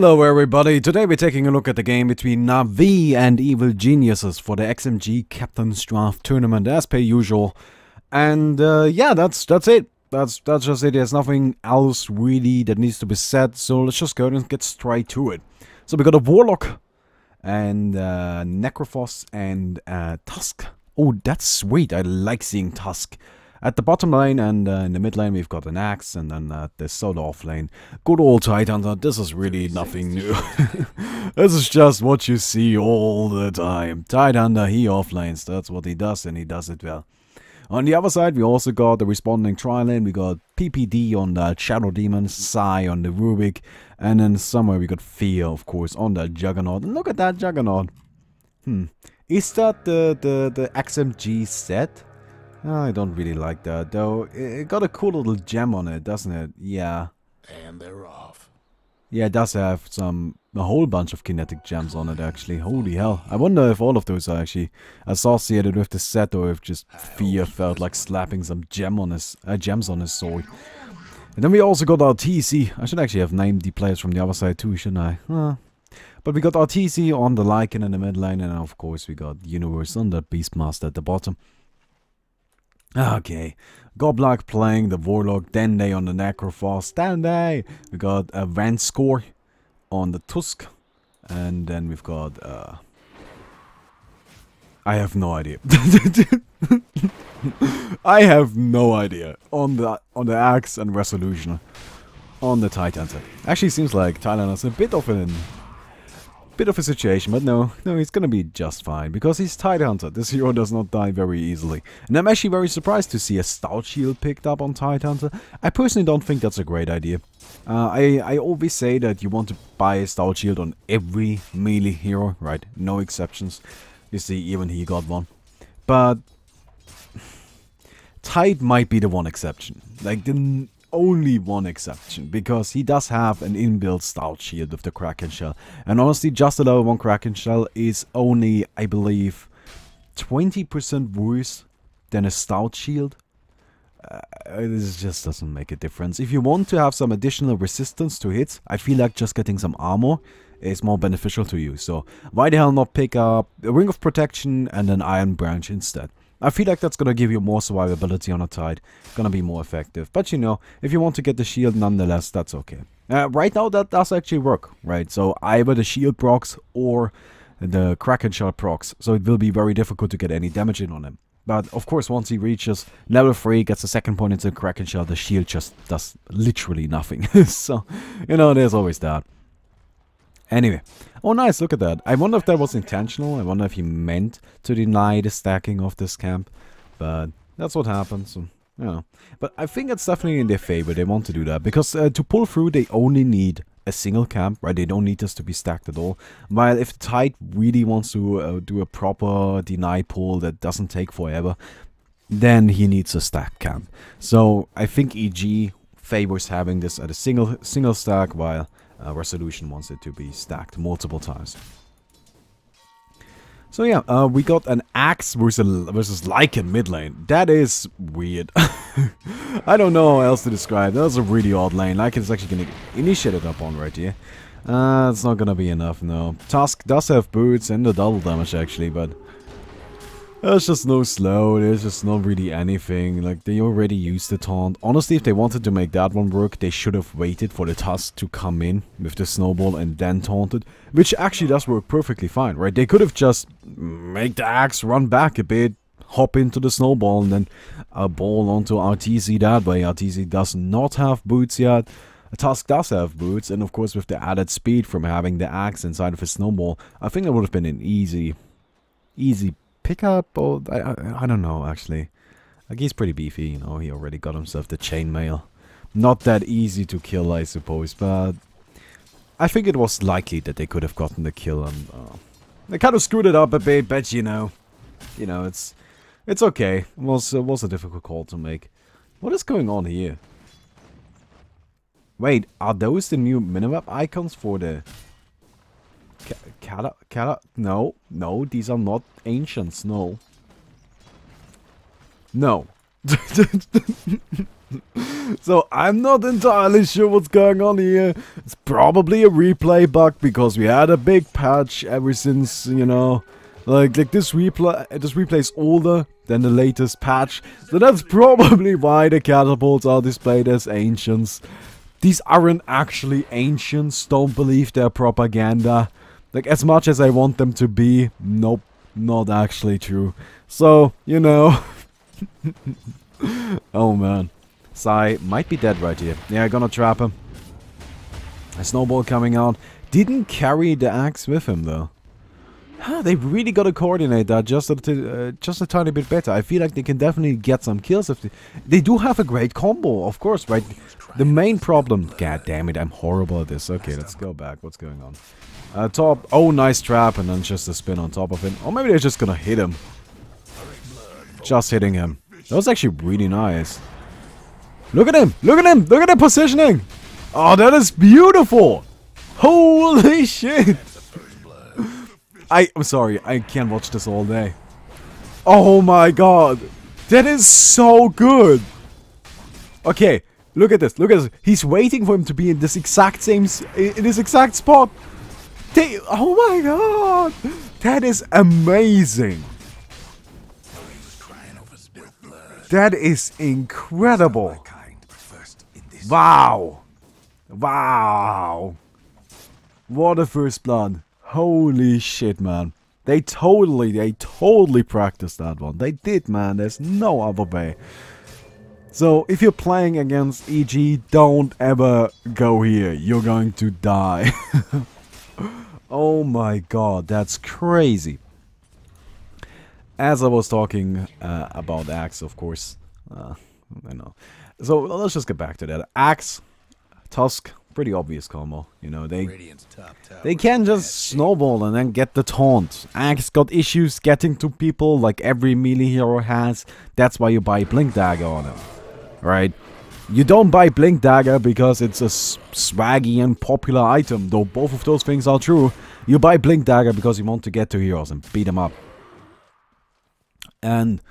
Hello everybody, today we're taking a look at the game between Navi and Evil Geniuses for the XMG Captain's Draft Tournament as per usual. And yeah, that's it. That's just it. There's nothing else really that needs to be said, so let's just go and get straight to it. So we got a Warlock and Necrophos and Tusk. Oh, that's sweet. I like seeing Tusk. At the bottom lane and in the mid lane we've got an Axe, and then the solo off lane. Good old Tidehunter, this is really nothing new. This is just what you see all the time. Tidehunter, he off lanes, that's what he does, and he does it well. On the other side we also got the responding tri-lane, we got PPD on the Shadow Demon, Psy on the Rubik, and then somewhere we got Fear, of course, on the Juggernaut. And look at that Juggernaut. Is that the XMG set? I don't really like that, though. It got a cool little gem on it, doesn't it? Yeah. And they're off. Yeah, it does have a whole bunch of kinetic gems on it, actually. Holy hell. I wonder if all of those are actually associated with the set, or if just Fear felt like slapping some gems on his sword. And then we also got our TC. I should actually have named the players from the other side too, shouldn't I? But we got our TC on the Lycan in the mid lane, and of course we got Universe on the Beastmaster at the bottom. Okay, Goblock playing the Warlock, Dende on the Necrophos, Dende! We got a Vanscore on the Tusk, and then we've got, I have no idea. I have no idea on the Axe and Resolution on the Tidehunter. Actually seems like Tidehunter's a bit of a situation, but no, he's gonna be just fine, because he's Tidehunter. This hero does not die very easily. And I'm actually very surprised to see a Stout Shield picked up on Tidehunter. I personally don't think that's a great idea. I always say that you want to buy a Stout Shield on every melee hero, right? No exceptions. You see, even he got one. But Tide might be the one exception. Like, the only one exception, because he does have an inbuilt Stout Shield with the Kraken Shell, and honestly just a level 1 Kraken Shell is only, I believe, 20% worse than a Stout Shield. This just doesn't make a difference. If you want to have some additional resistance to hits, I feel like just getting some armor is more beneficial to you, so why the hell not pick up a Ring of Protection and an Iron Branch instead? I feel like that's gonna give you more survivability on a Tide, gonna be more effective. But you know, if you want to get the shield nonetheless, that's okay. Right now that does actually work, right? So either the shield procs or the Kraken Shell procs, so it will be very difficult to get any damage in on him. But of course, once he reaches level 3, gets the second point into the Kraken Shell, the shield just does literally nothing. So, you know, there's always that. Anyway, oh nice, look at that. I wonder if that was intentional. I wonder if he meant to deny the stacking of this camp. But that's what happens, so, you know. But I think it's definitely in their favor. They want to do that, because to pull through they only need a single camp, right? They don't need this to be stacked at all. While if the Tide really wants to do a proper deny pull that doesn't take forever, then he needs a stack camp. So I think EG favors having this at a single stack, while Resolution wants it to be stacked multiple times. So yeah, we got an Axe versus Lycan mid lane. That is weird. I don't know how else to describe. That was a really odd lane. Lycan is actually going to initiate it up on right here. It's not going to be enough, no. Tusk does have boots and the double damage actually, but there's just no slow, there's just not really anything. Like, they already used the taunt. Honestly, if they wanted to make that one work, they should have waited for the Tusk to come in with the snowball and then taunted. Which actually does work perfectly fine, right? They could have just make the Axe run back a bit, hop into the snowball, and then ball onto RTZ that way. RTZ does not have boots yet. Tusk does have boots, and of course with the added speed from having the Axe inside of his snowball, I think that would have been an easy pickup, or I don't know actually. Like, he's pretty beefy, you know, he already got himself the chainmail. Not that easy to kill, I suppose, but I think it was likely that they could have gotten the kill, and they kind of screwed it up a bit, but you know, it's okay. It was a difficult call to make. What is going on here? Wait, are those the new minimap icons for the No, these are not ancients, no. So I'm not entirely sure what's going on here. It's probably a replay bug because we had a big patch ever since, you know, like this replay is older than the latest patch. So that's probably why the catapults are displayed as ancients. These aren't actually ancients. Don't believe their propaganda. Like, as much as I want them to be, nope, not actually true. So, you know. Oh man. Sai might be dead right here. Yeah, gonna trap him. A snowball coming out. Didn't carry the axe with him though. Huh, they really gotta coordinate that just a tiny bit better. I feel like they can definitely get some kills if they do have a great combo, of course, right? The main problem... God damn it, I'm horrible at this. Okay, let's go back. What's going on? Top. Oh, nice trap, and then just a spin on top of him. Or maybe they're just gonna hit him. Just hitting him. That was actually really nice. Look at him! Look at him! Look at the positioning! Oh, that is beautiful! Holy shit! I'm sorry, I can't watch this all day. Oh my god! That is so good! Okay, look at this, look at this. He's waiting for him to be in this exact same... in this exact spot! Oh my god! That is amazing! That is incredible! Wow! Wow! What a first blood. Holy shit, man. They totally practiced that one. They did, man. There's no other way. So, if you're playing against EG, don't ever go here. You're going to die. Oh my god, that's crazy. As I was talking about Axe, of course. I know. So, let's just get back to that. Axe, Tusk, pretty obvious combo. You know, they can just snowball and then get the taunt. Axe got issues getting to people like every melee hero has. That's why you buy Blink Dagger on him. Right? You don't buy Blink Dagger because it's a swaggy and popular item, though both of those things are true. You buy Blink Dagger because you want to get to heroes and beat them up. And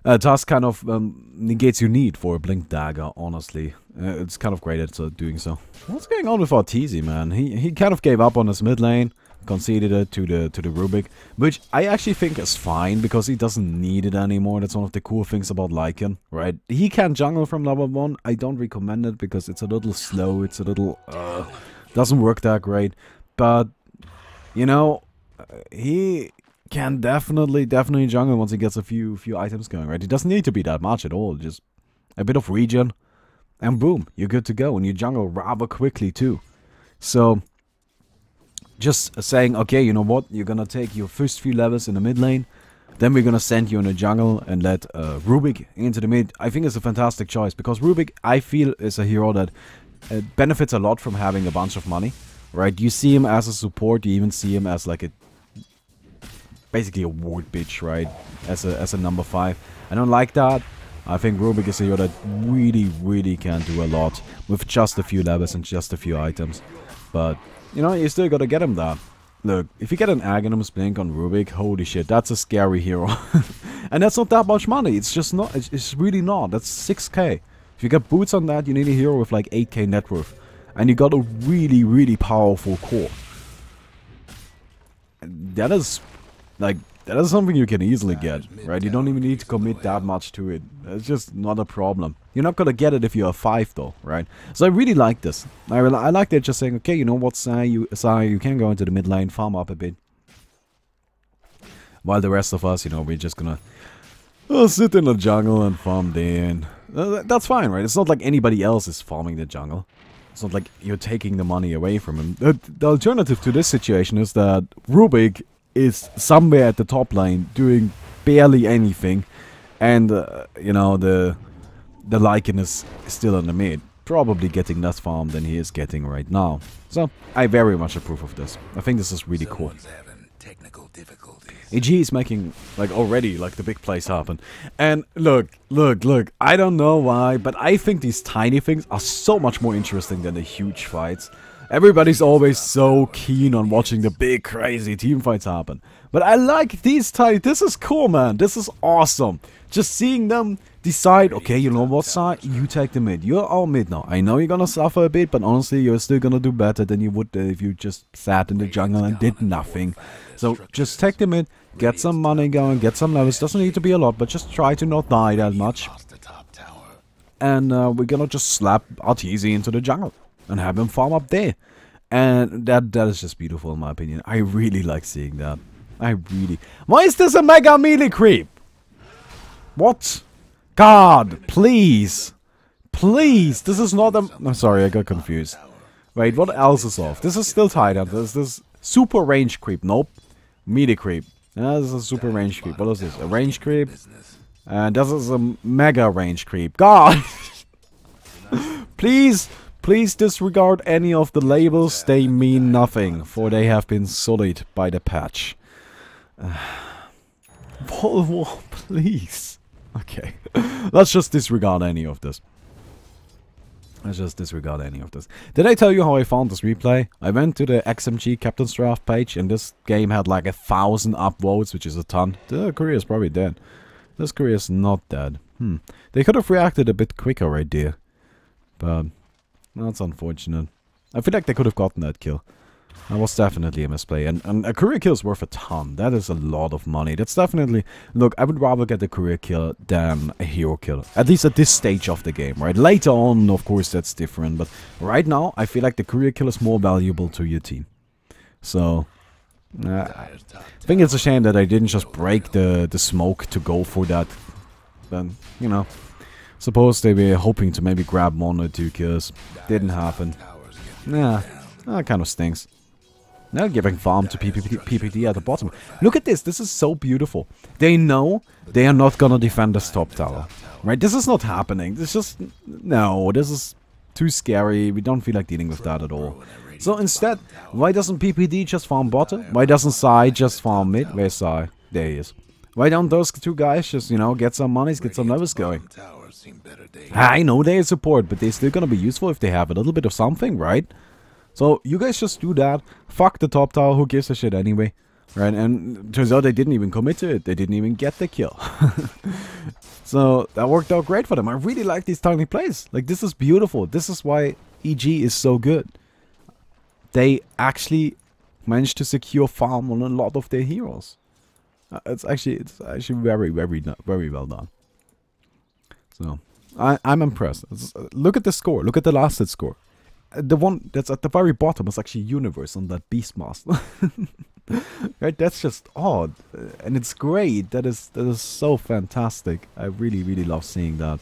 Tusk kind of negates your need for a Blink Dagger, honestly. It's kind of great at doing so. What's going on with Arteezy, man? He kind of gave up on his mid lane, conceded it to the Rubik, which I actually think is fine because he doesn't need it anymore. That's one of the cool things about Lycan, right? He can jungle from level 1. I don't recommend it because it's a little slow. It's a little doesn't work that great. But you know, he can definitely jungle once he gets a few items going, right? It doesn't need to be that much at all. Just a bit of regen. And boom, you're good to go. And you jungle rather quickly too. So, just saying, okay, you know what? You're gonna take your first few levels in the mid lane. Then we're gonna send you in the jungle and let Rubik into the mid. I think it's a fantastic choice. Because Rubik, I feel, is a hero that benefits a lot from having a bunch of money. Right? You see him as a support. You even see him as like a... basically a ward bitch, right? As a number 5. I don't like that. I think Rubik is a hero that really can do a lot with just a few levels and just a few items. But, you know, you still gotta get him that. Look, if you get an Aghanim Blink on Rubik, holy shit, that's a scary hero. And that's not that much money, it's just not, it's really not. That's 6k. If you get boots on that, you need a hero with like 8k net worth. And you got a really powerful core. And that is, like... that is something you can easily get, right? You don't even need to commit that much to it. It's just not a problem. You're not gonna get it if you're a 5 though, right? So I really like this. I like that just saying, okay, you know what, Sai, you can go into the mid lane, farm up a bit. While the rest of us, you know, we're just gonna sit in the jungle and farm in. That's fine, right? It's not like anybody else is farming the jungle. It's not like you're taking the money away from him. The alternative to this situation is that Rubik is somewhere at the top lane doing barely anything, and you know, the Lycan is still in the mid, probably getting less farm than he is getting right now. So I very much approve of this. I think this is really cool. AG is making like already like the big plays happen, and look, I don't know why, but I think these tiny things are so much more interesting than the huge fights. Everybody's always so keen on watching the big crazy team fights happen. But I like these type. This is cool, man. This is awesome. Just seeing them decide, okay, you know what side? You take the mid. You're all mid now. I know you're gonna suffer a bit, but honestly, you're still gonna do better than you would if you just sat in the jungle and did nothing. So just take the mid, get some money going, get some levels. Doesn't need to be a lot, but just try to not die that much. And we're gonna just slap Arteezy into the jungle and have him farm up there. And that is just beautiful in my opinion. I really like seeing that. Why is this a mega melee creep? What? God, please. Please, this is not a... I'm sorry, I got confused. Wait, what else is off? This is still tied up. There's this super range creep. Nope. Melee creep. This is a super range creep. What is this? A range creep? And this is a mega range creep. God! Please disregard any of the labels. They mean nothing, for they have been sullied by the patch. Please. Okay. Let's just disregard any of this. Did I tell you how I found this replay? I went to the XMG Captain's Draft page, and this game had like 1,000 upvotes, which is a ton. The career is probably dead. This career is not dead. They could have reacted a bit quicker right there. But that's unfortunate. I feel like they could have gotten that kill. That was definitely a misplay. And a career kill is worth a ton. That is a lot of money. That's definitely... Look, I would rather get a career kill than a hero kill. At least at this stage of the game, right? Later on, of course, that's different. But right now, I feel like the career kill is more valuable to your team. So... I think it's a shame that I didn't just break the smoke to go for that. Then, you know... Suppose they were hoping to maybe grab 1 or 2 kills. Didn't happen. Yeah, that kind of stinks. Now giving farm to PPD at the bottom. Look at this. This is so beautiful. They know they are not gonna defend this top tower. Right? This is not happening. This just... No, this is too scary. We don't feel like dealing with that at all. So instead, why doesn't PPD just farm bottom? Why doesn't Sai just farm mid? Where's Sai? There he is. Why don't those two guys just, you know, get some monies, get some levels going? I know they're support, but they're still gonna be useful if they have a little bit of something, right? So you guys just do that. Fuck the top tower, who gives a shit anyway? Right, and turns out they didn't even commit to it. They didn't even get the kill. So that worked out great for them. I really like these tiny plays. Like, this is beautiful. This is why EG is so good. They actually managed to secure farm on a lot of their heroes. It's actually very well done. So I'm impressed. Look at the score. Look at the last hit score. The one that's at the very bottom is actually Universe on that Beastmaster. Right? That's just odd, and it's great. That is so fantastic. I really love seeing that.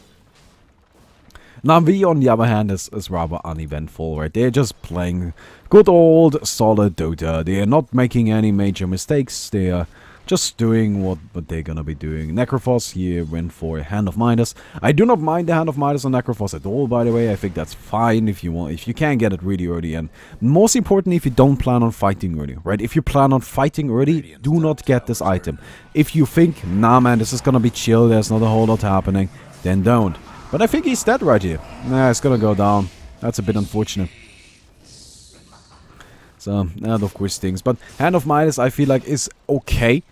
Na'Vi, on the other hand, is rather uneventful, right? They're just playing good old solid Dota. They are not making any major mistakes. They are just doing what they're gonna be doing. Necrophos here went for a Hand of Midas. I do not mind the Hand of Midas on Necrophos at all, by the way. I think that's fine if you want, if you can get it really early, and most importantly, if you don't plan on fighting early, right? If you plan on fighting early, do not get this item. If you think, nah man, this is gonna be chill, there's not a whole lot happening, then don't. But I think he's dead right here. Nah, it's gonna go down. That's a bit unfortunate. So, that of course stings. But Hand of Midas, I feel like, is okay,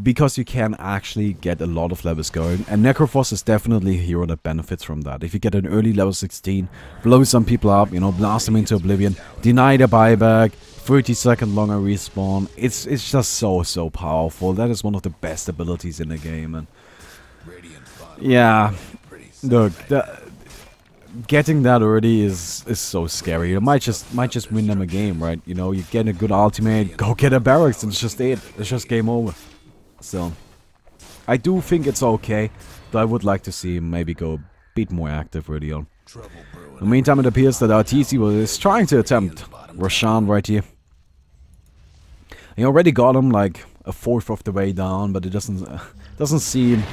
because you can actually get a lot of levels going. And Necrophos is definitely a hero that benefits from that. If you get an early level 16, blow some people up, you know, blast them into oblivion, deny the buyback, 30-second longer respawn. It's just so powerful. That is one of the best abilities in the game. And yeah, look, getting that early is so scary. You might just win them a game, right? You know, you get a good ultimate, go get a barracks, and it's just it. It's just game over. So, I do think it's okay, but I would like to see him maybe go a bit more active early on. In the meantime, it appears that Arteezy is trying to attempt Roshan right here. He already got him like a fourth of the way down, but it doesn't seem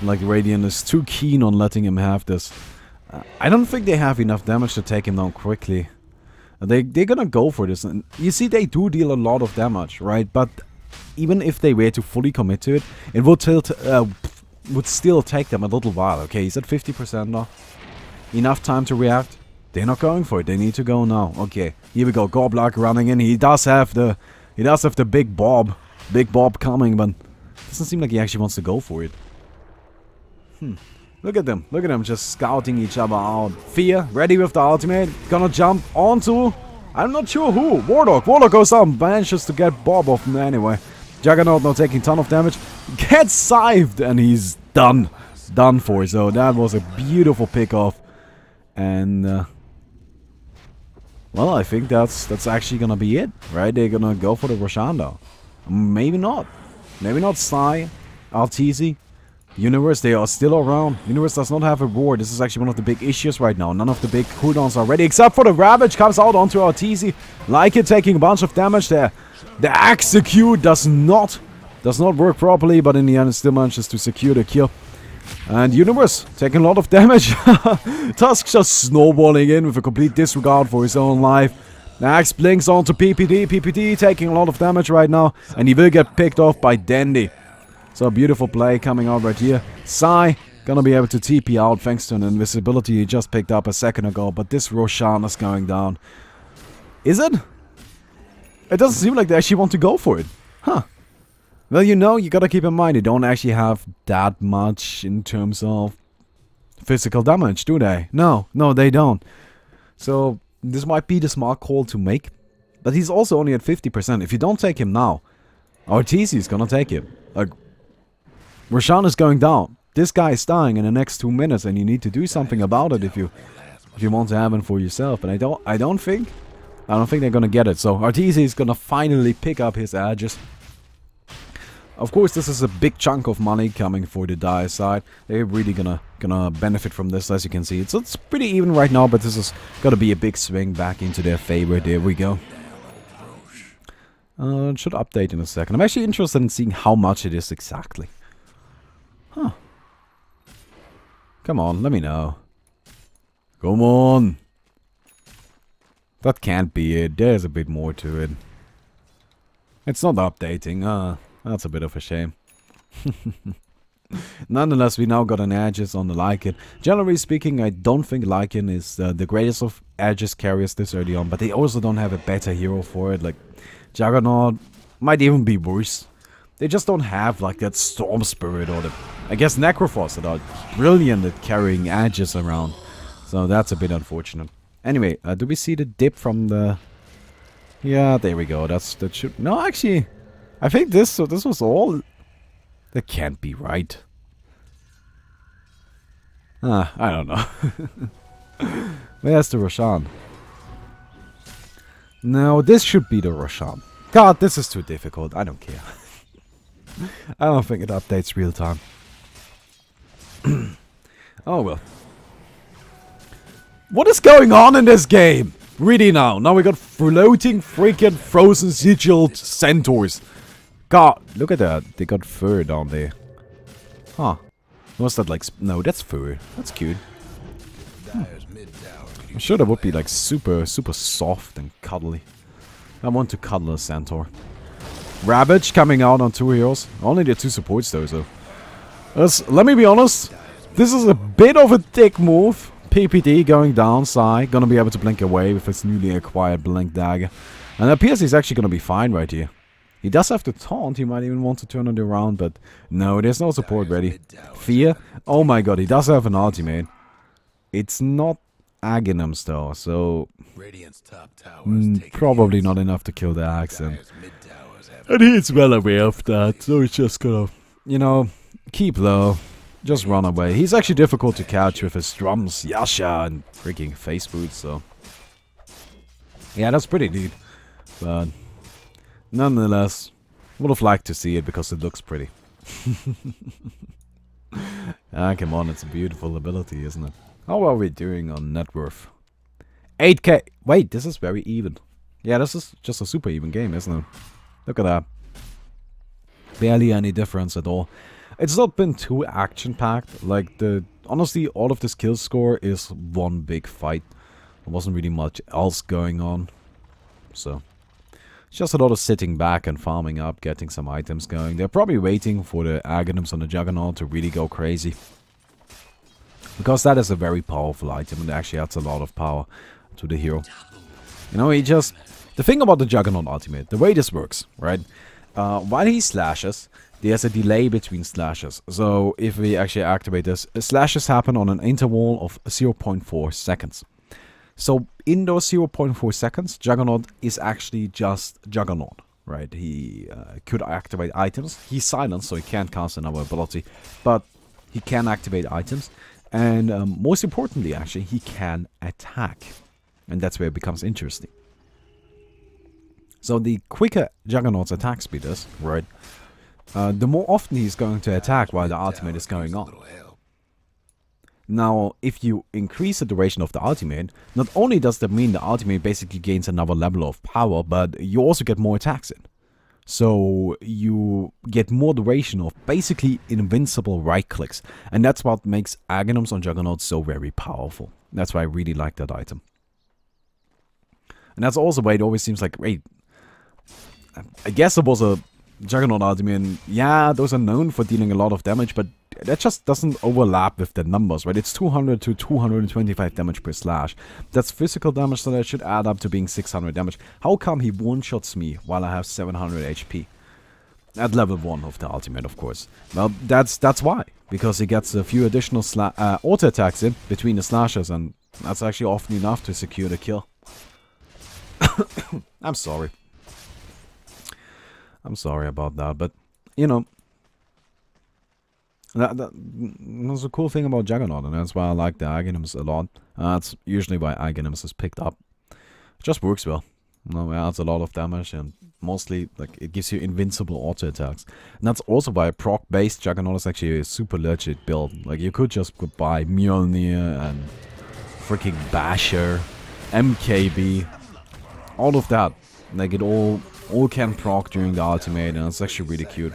like Radiant is too keen on letting him have this. I don't think they have enough damage to take him down quickly. They're gonna go for this, and you see they do deal a lot of damage, right? But even if they were to fully commit to it, it would still take them a little while. Okay, he's at 50% now. Enough time to react. They're not going for it. They need to go now. Okay, here we go. Goblok running in. He does have the big Bob. Big Bob coming, but doesn't seem like he actually wants to go for it. Look at them. Look at them just scouting each other out. Fear, ready with the ultimate. Gonna jump onto... I'm not sure who. Warlock. Warlock goes down. Manages to get Bob off him anyway. Juggernaut not taking ton of damage. Gets scythed and he's done. Done for. So that was a beautiful pick off. And... well, I think that's actually gonna be it, right? They're gonna go for the Roshan though. Maybe not. Maybe not Psy, Arteezy, Universe, they are still around. Universe does not have a war. This is actually one of the big issues right now. None of the big cooldowns are ready, except for the Ravage comes out onto Arteezy. Like it, taking a bunch of damage there. The execute does not work properly, but in the end it still manages to secure the kill. And Universe taking a lot of damage. Tusk just snowballing in with a complete disregard for his own life. Axe blinks onto PPD. PPD taking a lot of damage right now. And he will get picked off by Dandy. So a beautiful play coming out right here. Psy gonna be able to TP out thanks to an invisibility he just picked up a second ago. But this Roshan is going down. Is it? It doesn't seem like they actually want to go for it. Huh. Well, you know, you gotta keep in mind they don't actually have that much in terms of physical damage, do they? No, they don't. So this might be the smart call to make. But he's also only at 50%. If you don't take him now, Arteezy is gonna take him. Like, Roshan is going down. This guy is dying in the next 2 minutes, and you need to do something about it if you want to have him for yourself. And I don't think they're gonna get it. So Arteezy is gonna finally pick up his edges. Of course, this is a big chunk of money coming for the Dire side. They're really gonna benefit from this, as you can see. It's pretty even right now, but this is gonna be a big swing back into their favor. There we go. It should update in a second. I'm actually interested in seeing how much it is exactly. Huh. Come on, let me know. Come on. That can't be it. There's a bit more to it. It's not updating. That's a bit of a shame. Nonetheless, we now got an Aegis on the Lycan. Generally speaking, I don't think Lycan is the greatest of Aegis carriers this early on, but they also don't have a better hero for it. Like, Juggernaut might even be worse. They just don't have, like, that Storm Spirit or the... I guess Necrophos that are brilliant at carrying Aegis around. So that's a bit unfortunate. Anyway, do we see the dip from the... Yeah, there we go. That should... No, actually... I think this was all... That can't be right. I don't know. Where's the Roshan? No, this should be the Roshan. God, this is too difficult. I don't care. I don't think it updates real time. Oh well. What is going on in this game? Really now. Now we got floating freaking frozen sigilled centaurs. God, look at that. They got fur down there. Huh. Was that like... No, that's fur. That's cute. I'm sure that would be like super soft and cuddly. I want to cuddle a centaur. Ravage coming out on 2 heroes. Only the 2 supports though, so... let me be honest. This is a bit of a dick move. PPD going down, Psy. Gonna be able to blink away with his newly acquired Blink Dagger. And it appears he's actually gonna be fine right here. He does have to taunt, he might even want to turn it around, but no, there's no support ready. Fear? Oh my god, he does have an ultimate. It's not Aghanim's though, so... probably not enough to kill the Axe, and he's well aware of that, so he's just gonna, you know, keep low. Just run away. He's actually difficult to catch with his drums, Yasha, and freaking face boots, so... Yeah, that's pretty neat, but... Nonetheless, would have liked to see it because it looks pretty. Ah, come on, it's a beautiful ability, isn't it? How are we doing on net worth? 8k! Wait, this is very even. Yeah, this is just a super even game, isn't it? Look at that. Barely any difference at all. It's not been too action-packed. Like, honestly, all of this kill score is one big fight. There wasn't really much else going on. So... It's just a lot of sitting back and farming up, getting some items going. They're probably waiting for the Aghanims on the Juggernaut to really go crazy. Because that is a very powerful item and it actually adds a lot of power to the hero. You know, he just... The thing about the Juggernaut ultimate, the way this works, right? While he slashes, there's a delay between slashes. So if we actually activate this, slashes happen on an interval of 0.4 seconds. So in those 0.4 seconds, Juggernaut is actually just Juggernaut, right? He could activate items. He's silenced, so he can't cast another ability, but he can activate items. And most importantly, actually, he can attack. And that's where it becomes interesting. So the quicker Juggernaut's attack speed is, right, the more often he's going to attack while the ultimate is going on. Now, if you increase the duration of the ultimate, not only does that mean the ultimate basically gains another level of power, but you also get more attacks in. So you get more duration of basically invincible right clicks. And that's what makes Aghanim's on Juggernaut so very powerful. That's why I really like that item. And that's also why it always seems like, wait, I guess it was a Juggernaut ultimate, and yeah, those are known for dealing a lot of damage, but that just doesn't overlap with the numbers, right? It's 200 to 225 damage per slash. That's physical damage, so that should add up to being 600 damage. How come he one-shots me while I have 700 HP? At level 1 of the ultimate, of course. Well, that's why. Because he gets a few additional auto attacks in between the slashes, and that's actually often enough to secure the kill. I'm sorry. I'm sorry about that, but, you know, that's a cool thing about Juggernaut, and that's why I like the Aghanims a lot. That's usually why Aghanims is picked up. It just works well. You know, it adds a lot of damage, and mostly, like, it gives you invincible auto attacks. And that's also why proc-based Juggernaut is actually a super legit build. Like, you could just buy Mjolnir and freaking Basher, MKB, all of that. Like, it all can proc during the ultimate, and it's actually really cute.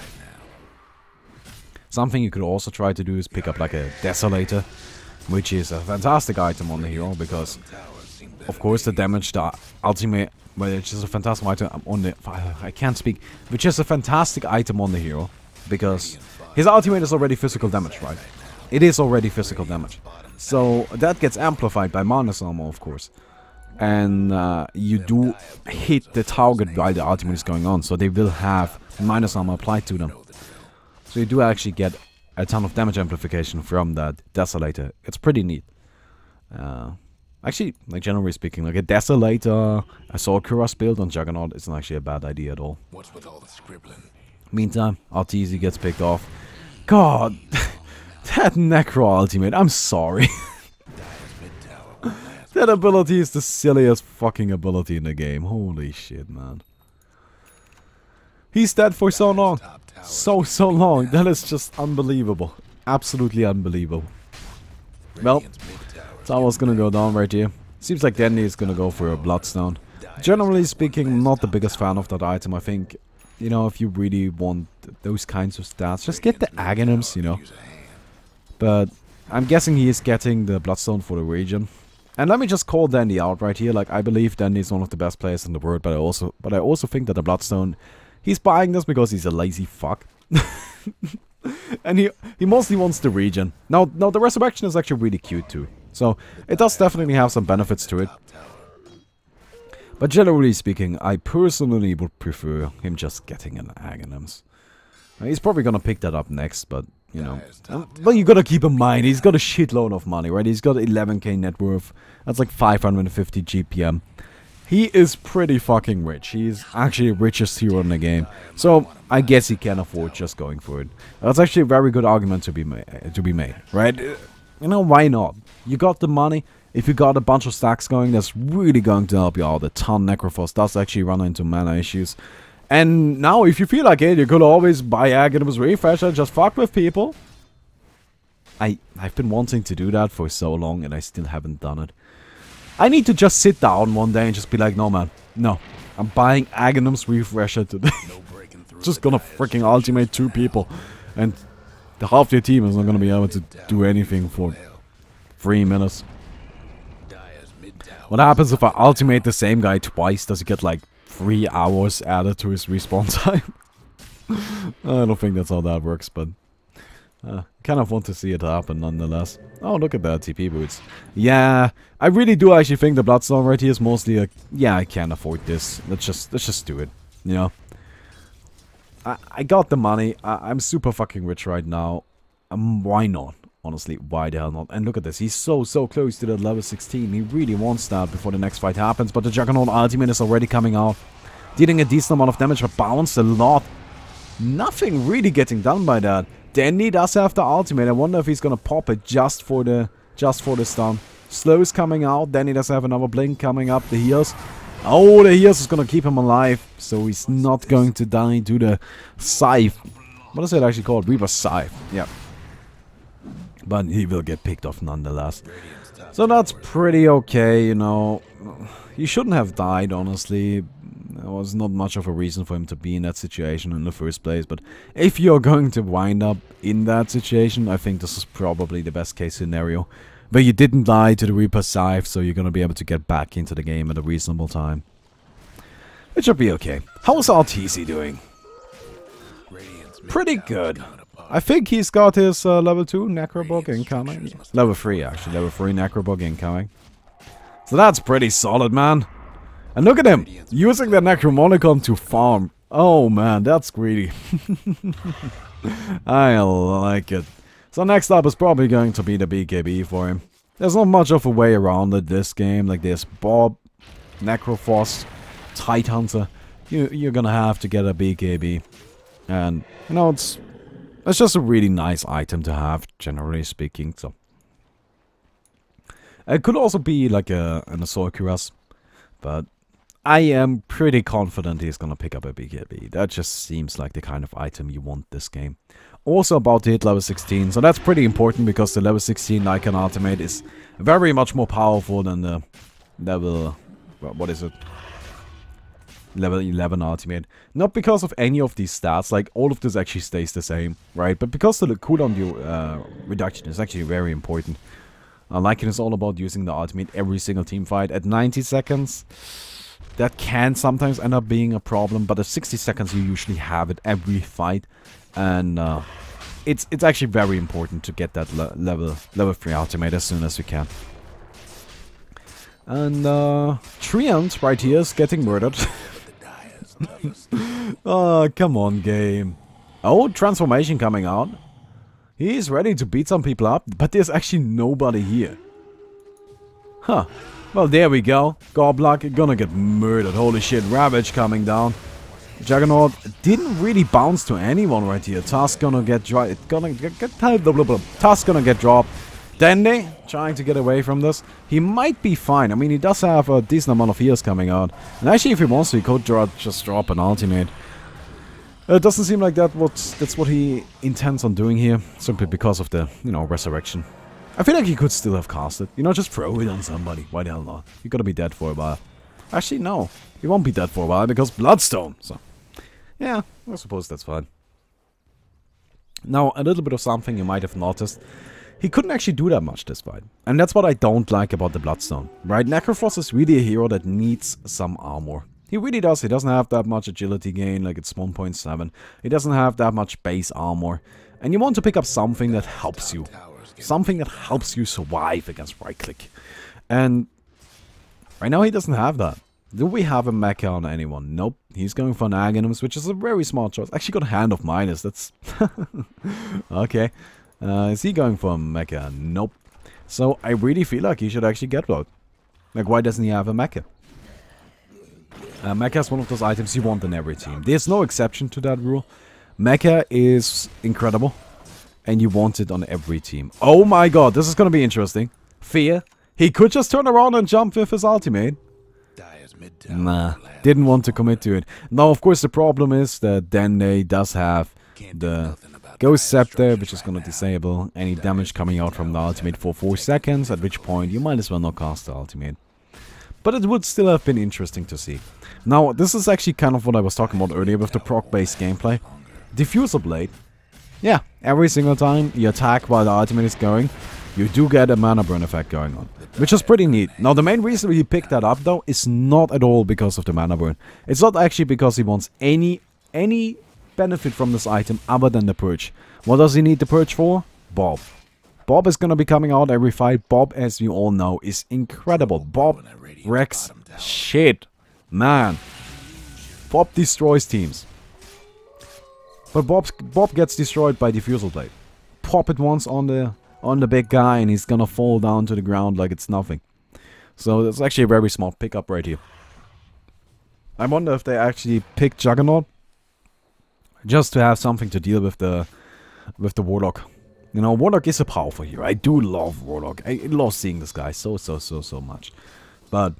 Something you could also try to do is pick up like a Desolator, which is a fantastic item on the hero, because of course the damage the ultimate, well, it's just a fantastic item on the, I can't speak, which is a fantastic item on the hero, because his ultimate is already physical damage, right? It is already physical damage. So that gets amplified by minus armor, of course. And you do hit the target while the ultimate is going on, so they will have minus armor applied to them. So you do actually get a ton of damage amplification from that Desolator. It's pretty neat. Actually, like generally speaking, like a Desolator, a Sorcerer build on Juggernaut isn't actually a bad idea at all. What's with all the scribbling? Meantime, Arteezy gets picked off. God, that Necro ultimate, I'm sorry. That ability is the silliest fucking ability in the game. Holy shit, man. He's dead for so long. So long. That is just unbelievable. Absolutely unbelievable. Well, tower's gonna go down right here. Seems like Danny is gonna go for a Bloodstone. Generally speaking, not the biggest fan of that item. I think, you know, if you really want those kinds of stats, just get the Aghanims, you know. But I'm guessing he is getting the Bloodstone for the region. And let me just call Dandy out right here. Like, I believe Dandy is one of the best players in the world, but I also think that the Bloodstone, he's buying this because he's a lazy fuck. And he mostly wants the region. Now the Resurrection is actually really cute too. So it does definitely have some benefits to it. But generally speaking, I personally would prefer him just getting an Aghanims. He's probably gonna pick that up next, but you know. But you gotta keep in mind, he's got a shitload of money, right? He's got 11k net worth. That's like 550 GPM. He is pretty fucking rich. He's actually the richest hero in the game. So I guess he can afford just going for it. That's actually a very good argument to be made, right? You know, why not? You got the money. If you got a bunch of stacks going, that's really going to help you out a ton. Necrophos does actually run into mana issues. And now, if you feel like it, you could always buy Aghanims Refresh and just fuck with people. I've been wanting to do that for so long, and I still haven't done it. I need to just sit down one day and just be like, no man, no. I'm buying Aghanims Refresher today. Just gonna freaking ultimate 2 people. And the half your team is not gonna be able to do anything for 3 minutes. What happens if I ultimate the same guy twice? Does he get like 3 hours added to his respawn time? I don't think that's how that works, but Kind of want to see it happen nonetheless. Oh, look at that, TP boots. Yeah, I really do actually think the Bloodstone right here is mostly a... Yeah, I can't afford this. Let's just do it, you know? I got the money. I'm super fucking rich right now. Why not? Honestly, why the hell not? And look at this. He's so close to that level 16. He really wants that before the next fight happens. But the Juggernaut ultimate is already coming out. Dealing a decent amount of damage, but bounced a lot. Nothing really getting done by that. Danny does have the ultimate. I wonder if he's gonna pop it just for the stun. Slow is coming out. Danny does have another blink coming up. The heals. Oh, the heals is gonna keep him alive. So he's not going to die to the scythe. What is it actually called? Reaper Scythe. Yeah. But he will get picked off nonetheless. So that's pretty okay, you know. He shouldn't have died, honestly. There was not much of a reason for him to be in that situation in the first place. But if you're going to wind up in that situation, I think this is probably the best case scenario. But you didn't die to the Reaper Scythe, so you're going to be able to get back into the game at a reasonable time. It should be okay. How's RTC doing? Pretty good. I think he's got his level 2 Necrobug incoming. Level 3 actually, level 3 Necrobug incoming. So that's pretty solid, man. And look at him, using the Necromonicon to farm. Oh man, that's greedy. I like it. So next up is probably going to be the BKB for him. There's not much of a way around it this game. Like there's Bob, Necrofrost, Tidehunter. You're gonna have to get a BKB. And, you know, it's just a really nice item to have, generally speaking. So it could also be like an Assault Cuirass, but I am pretty confident he's gonna pick up a BKB. That just seems like the kind of item you want this game. Also about to hit level 16, so that's pretty important because the level 16 Lycan ultimate is very much more powerful than the level... what is it? Level 11 ultimate. Not because of any of these stats, like all of this actually stays the same, right? But because the cooldown reduction is actually very important. Lycan is all about using the ultimate every single team fight at 90 seconds. That can sometimes end up being a problem, but at 60 seconds you usually have it every fight. And it's actually very important to get that level 3 ultimate as soon as you can. And Treant right here is getting murdered. Oh, come on, game. Oh, transformation coming out. He's ready to beat some people up, but there's actually nobody here. Huh. Well, there we go. Goblock gonna get murdered. Holy shit, Ravage coming down. Juggernaut didn't really bounce to anyone right here. Tusk gonna get dropped. Tusk gonna get dropped. Dandy trying to get away from this. He might be fine. I mean, he does have a decent amount of heals coming out. And actually, if he wants to, he could just drop an ultimate. It doesn't seem like that's what he intends on doing here. Simply because of the, you know, resurrection. I feel like he could still have cast it. You know, just throw it on somebody. Why the hell not? You're gonna be dead for a while. Actually, no. He won't be dead for a while because Bloodstone. So, yeah, I suppose that's fine. Now, a little bit of something you might have noticed. He couldn't actually do that much this fight. And that's what I don't like about the Bloodstone. Right? Necrofrost is really a hero that needs some armor. He really does. He doesn't have that much agility gain, like it's 1.7. He doesn't have that much base armor. And you want to pick up something that helps you. Something that helps you survive against right-click. And right now he doesn't have that. Do we have a mecha on anyone? Nope. He's going for an Aghanim's, which is a very smart choice. Actually got a Hand of Midas. That's... okay. Is he going for a mecha? Nope. So I really feel like he should actually get one. Like, why doesn't he have a mecha? Mecha is one of those items you want in every team. There's no exception to that rule. Mecha is incredible. And you want it on every team. Oh my god, this is gonna be interesting. Fear. He could just turn around and jump with his ultimate. Nah, didn't want to commit to it. Now, of course, the problem is that Dende does have the Ghost Scepter, which is gonna disable any damage coming out from the ultimate for 4 seconds, at which point you might as well not cast the ultimate. But it would still have been interesting to see. Now, this is actually kind of what I was talking about earlier with the proc-based gameplay. Diffusal Blade. Yeah, every single time you attack while the ultimate is going, you do get a mana burn effect going on. Which is pretty neat. Now, the main reason he picked that up, though, is not at all because of the mana burn. It's not actually because he wants any benefit from this item other than the purge. What does he need the purge for? Bob. Bob is gonna be coming out every fight. Bob, as we all know, is incredible. Bob wrecks shit. Man. Bob destroys teams. But Bob gets destroyed by Diffusal Blade. Pop it once on the big guy and he's gonna fall down to the ground like it's nothing. So that's actually a very smart pickup right here. I wonder if they actually picked Juggernaut just to have something to deal with the Warlock. You know, Warlock is a powerful hero. I do love Warlock. I love seeing this guy so much. But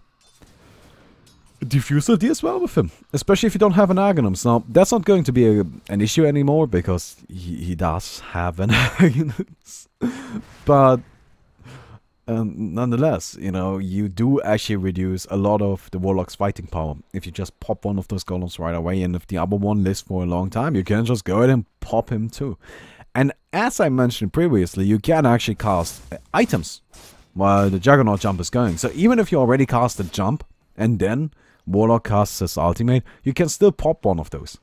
Diffuser deals well with him, especially if you don't have an Aghanim's. Now, that's not going to be an issue anymore because he does have an Aghanim's. But nonetheless, you know, you do actually reduce a lot of the Warlock's fighting power if you just pop one of those golems right away, and if the other one lives for a long time, you can just go ahead and pop him too. And as I mentioned previously, you can actually cast items while the Juggernaut jump is going. So even if you already cast a jump and then Warlock casts his ultimate, you can still pop one of those.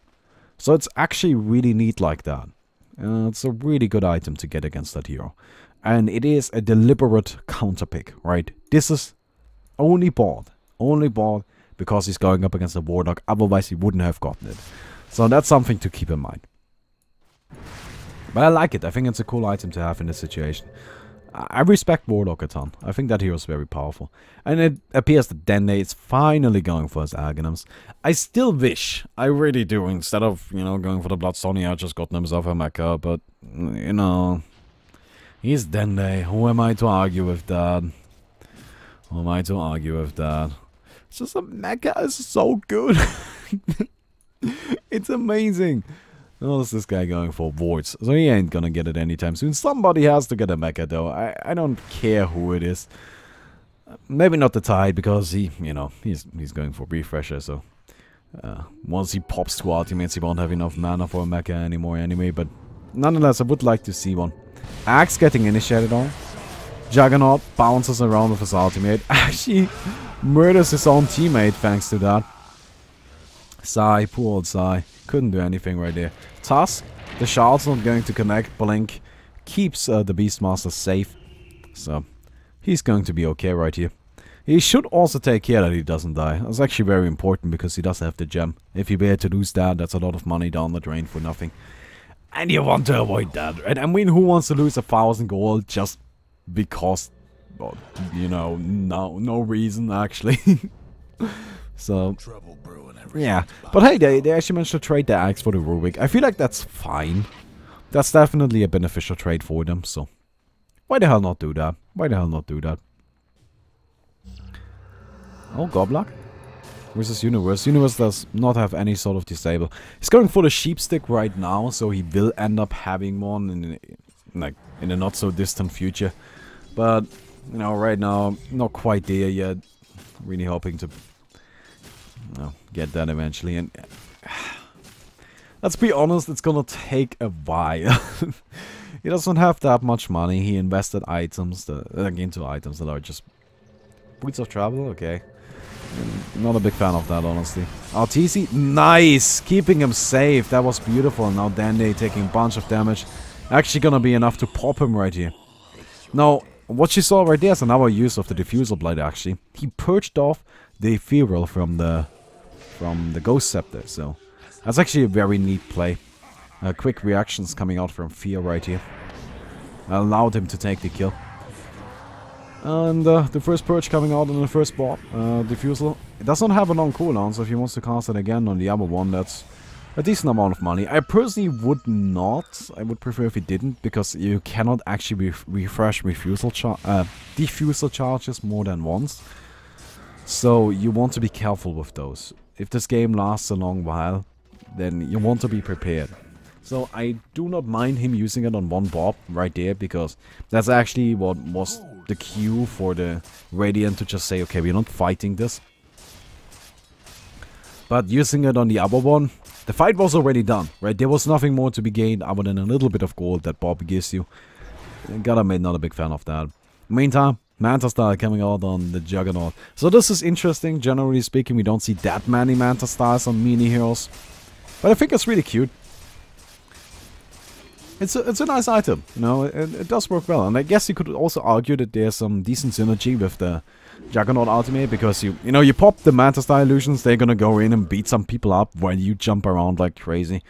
So it's actually really neat like that. It's a really good item to get against that hero. And it is a deliberate counter pick, right? This is only bought because he's going up against a Warlock, otherwise he wouldn't have gotten it. So that's something to keep in mind. But I like it. I think it's a cool item to have in this situation. I respect Warlock a ton. I think that hero is very powerful. And it appears that Dende is finally going for his Aghanims. I still wish, I really do, instead of, you know, going for the Bloodstone, I just gotten himself a mecha. But, you know, he's Dende. Who am I to argue with that? Who am I to argue with that? It's just a mecha is so good. It's amazing. What's this guy going for? Wards. So he ain't gonna get it anytime soon. Somebody has to get a mecha though. I don't care who it is. Maybe not the Tide because he, you know, he's going for refresher. So once he pops 2 ultimates, he won't have enough mana for a mecha anymore anyway. But nonetheless, I would like to see one. Axe getting initiated on. Juggernaut bounces around with his ultimate. Actually murders his own teammate thanks to that. Sai, poor old Sai. Couldn't do anything right there. Tusk, the shard's not going to connect. Blink keeps the Beastmaster safe. So, he's going to be okay right here. He should also take care that he doesn't die. That's actually very important because he does have the gem. If you were to lose that, that's a lot of money down the drain for nothing. And you want to avoid that, right? I mean, who wants to lose 1,000 gold just because, well, you know, no reason actually. So, yeah. But hey, they actually managed to trade the axe for the Rubik. I feel like that's fine. That's definitely a beneficial trade for them, so why the hell not do that? Why the hell not do that? Oh, Goblock versus Universe. Universe does not have any sort of disable. He's going for the sheep stick right now, so he will end up having one in a not so distant future. But you know, right now, not quite there yet. Really hoping to get that eventually. And let's be honest, it's gonna take a while. He doesn't have that much money. He invested items into items that are just boots of travel. Okay, not a big fan of that, honestly. RTC, nice, keeping him safe. That was beautiful. Now Dende taking a bunch of damage. Actually gonna be enough to pop him right here. Now, what you saw right there is another use of the Diffusal Blade. Actually, he purged off the Ethereal from the Ghost Scepter. So that's actually a very neat play. Quick reactions coming out from Fear right here allowed him to take the kill. And the first purge coming out on the first bot, Diffusal. It does not have a long cooldown, so if he wants to cast it again on the other one, that's a decent amount of money. I personally would not. I would prefer if he didn't, because you cannot actually refresh diffusal charges more than once. So you want to be careful with those. If this game lasts a long while, then you want to be prepared. So I do not mind him using it on one Bob right there, because that's actually what was the cue for the Radiant to just say, okay, we're not fighting this. But using it on the other one, the fight was already done, right? There was nothing more to be gained other than a little bit of gold that Bob gives you. Gotta admit, not a big fan of that. Meantime, Manta style coming out on the Juggernaut. So this is interesting. Generally speaking, we don't see that many Manta styles on mini heroes. But I think it's really cute. it's a nice item, you know, it does work well. And I guess you could also argue that there's some decent synergy with the Juggernaut ultimate, because you know, you pop the Manta style illusions, they're gonna go in and beat some people up while you jump around like crazy.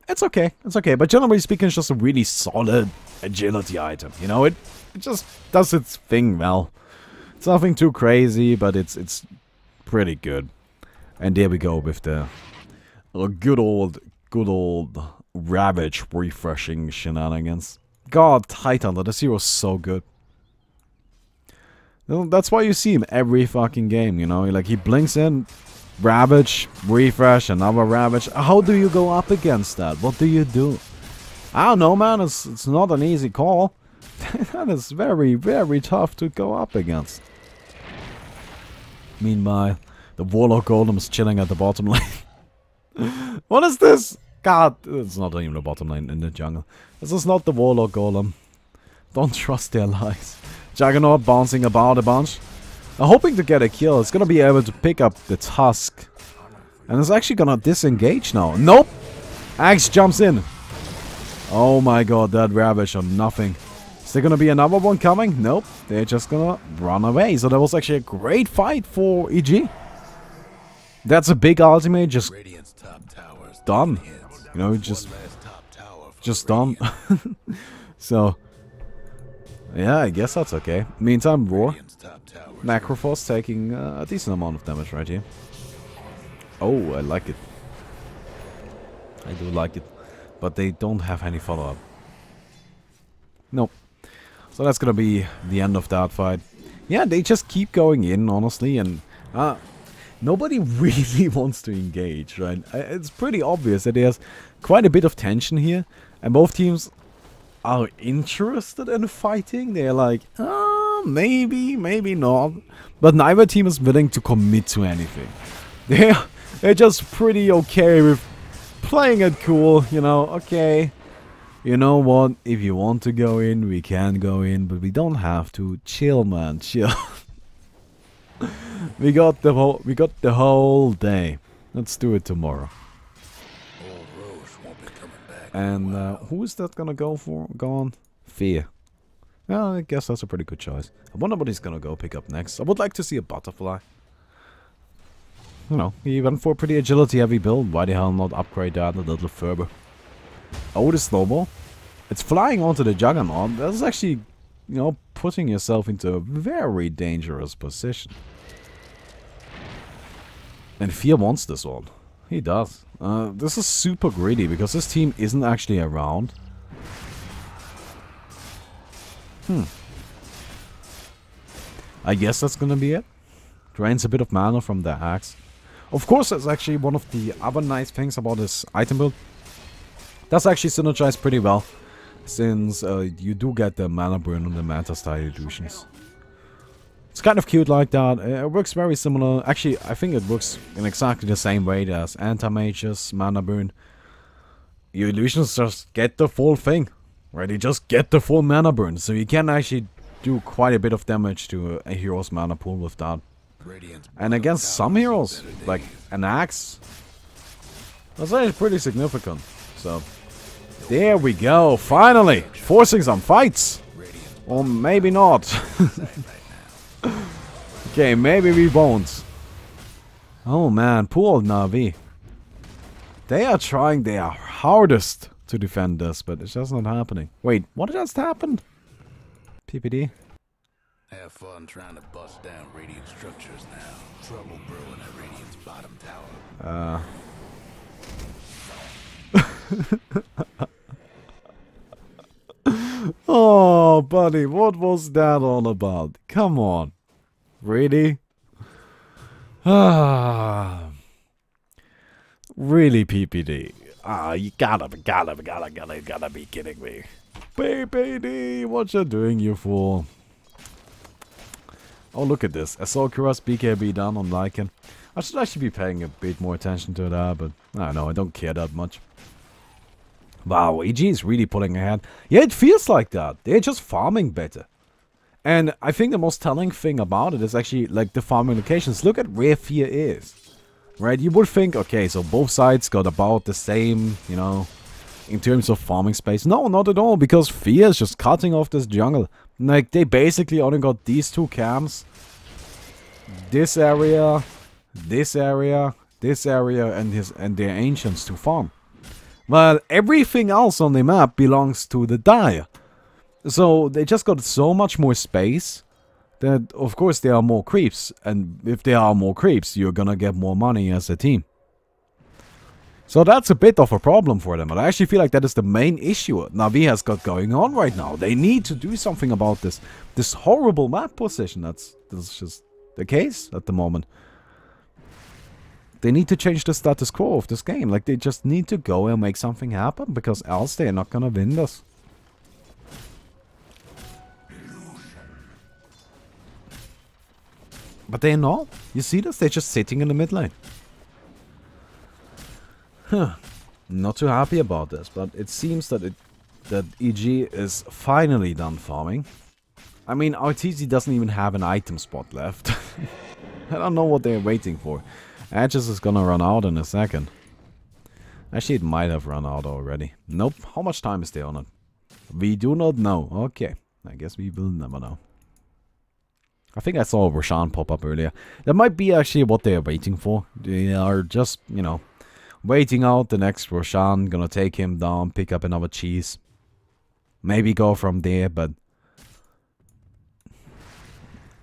It's okay, but generally speaking, it's just a really solid agility item, you know, it just does its thing well. It's nothing too crazy, but it's pretty good. And there we go with the good old Ravage refreshing shenanigans. God, Tidehunter, this hero's so good. That's why you see him every fucking game, you know? Like, he blinks in, Ravage, refresh, another Ravage. How do you go up against that? What do you do? I don't know, man. It's not an easy call. That is very, very tough to go up against. Meanwhile, the Warlock Golem is chilling at the bottom lane. What is this? God, it's not even the bottom lane in the jungle. This is not the Warlock Golem. Don't trust their lies. Juggernaut bouncing about a bunch. I'm hoping to get a kill. It's gonna be able to pick up the Tusk. And it's actually gonna disengage now. Nope! Axe jumps in. Oh my god, that Ravage on nothing. Is there gonna be another one coming? Nope. They're just gonna run away. So that was actually a great fight for EG. That's a big ultimate, just done. You know, just done. So, yeah, I guess that's okay. Meantime, Roar. Necroforce taking a decent amount of damage right here. Oh, I like it. I do like it. But they don't have any follow-up. Nope. So that's gonna be the end of that fight. Yeah, they just keep going in, honestly, and nobody really wants to engage, right? It's pretty obvious that there's quite a bit of tension here, and both teams are interested in fighting. They're like, maybe, maybe not. But neither team is willing to commit to anything. They're just pretty okay with playing it cool, you know, okay. You know what, if you want to go in, we can go in, but we don't have to. Chill, man, chill. we got the whole day. Let's do it tomorrow. And who is that gonna go for? Gone? Fear. Well, I guess that's a pretty good choice. I wonder what he's gonna go pick up next. I would like to see a butterfly. You know, he went for a pretty agility heavy build. Why the hell not upgrade that a little further? Oh, the snowball. It's flying onto the Juggernaut. That's actually, you know, putting yourself into a very dangerous position. And Fear wants this one. He does. This is super greedy because this team isn't actually around. I guess that's gonna be it. Drains a bit of mana from the axe. Of course, that's actually one of the other nice things about this item build. That's actually synergized pretty well, since you do get the mana burn on the Manta style illusions. It's kind of cute like that. It works very similar. Actually, I think it works in exactly the same way as Anti-Mage's mana burn. Your illusions just get the full thing, right? You just get the full mana burn, so you can actually do quite a bit of damage to a hero's mana pool with that. And against some heroes, like an axe, that's actually pretty significant. So, there we go, finally! Forcing some fights! Or maybe not. Okay, maybe we won't. Oh man, poor old Na'Vi. They are trying their hardest to defend this, but it's just not happening. Wait, what just happened? PPD? Have fun trying to bust down Radiant structures now. Trouble brewing at Radiant's bottom tower. Oh, buddy, what was that all about? Come on. Really? Really, PPD? You gotta be kidding me. PPD, what you doing, you fool? Oh, look at this. Assault-Cuirass BKB down on Lycan. I should actually be paying a bit more attention to that, but I don't know, I don't care that much. Wow, EG is really pulling ahead. Yeah, it feels like that. They're just farming better. And I think the most telling thing about it is actually, like, the farming locations. Look at where Fear is. Right? You would think, okay, so both sides got about the same, you know, in terms of farming space. No, not at all, because Fear is just cutting off this jungle. Like, they basically only got these two camps. This area, this area, this area, and their ancients to farm. Well, everything else on the map belongs to the Dire. So, they just got so much more space that, of course, there are more creeps. And if there are more creeps, you're gonna get more money as a team. So that's a bit of a problem for them. But I actually feel like that is the main issue Na'Vi has got going on right now. They need to do something about this horrible map position. That's just the case at the moment. They need to change the status quo of this game. Like, they just need to go and make something happen, because else they're not gonna win this. But they're not. You see this? They're just sitting in the mid lane. Huh. Not too happy about this, but it seems that EG is finally done farming. I mean, RTZ doesn't even have an item spot left. I don't know what they're waiting for. Edges is gonna run out in a second. Actually, it might have run out already. Nope. How much time is there on it? We do not know. Okay. I guess we will never know. I think I saw Roshan pop up earlier. That might be actually what they are waiting for. They are just, you know, waiting out the next Roshan. Gonna take him down, pick up another cheese. Maybe go from there, but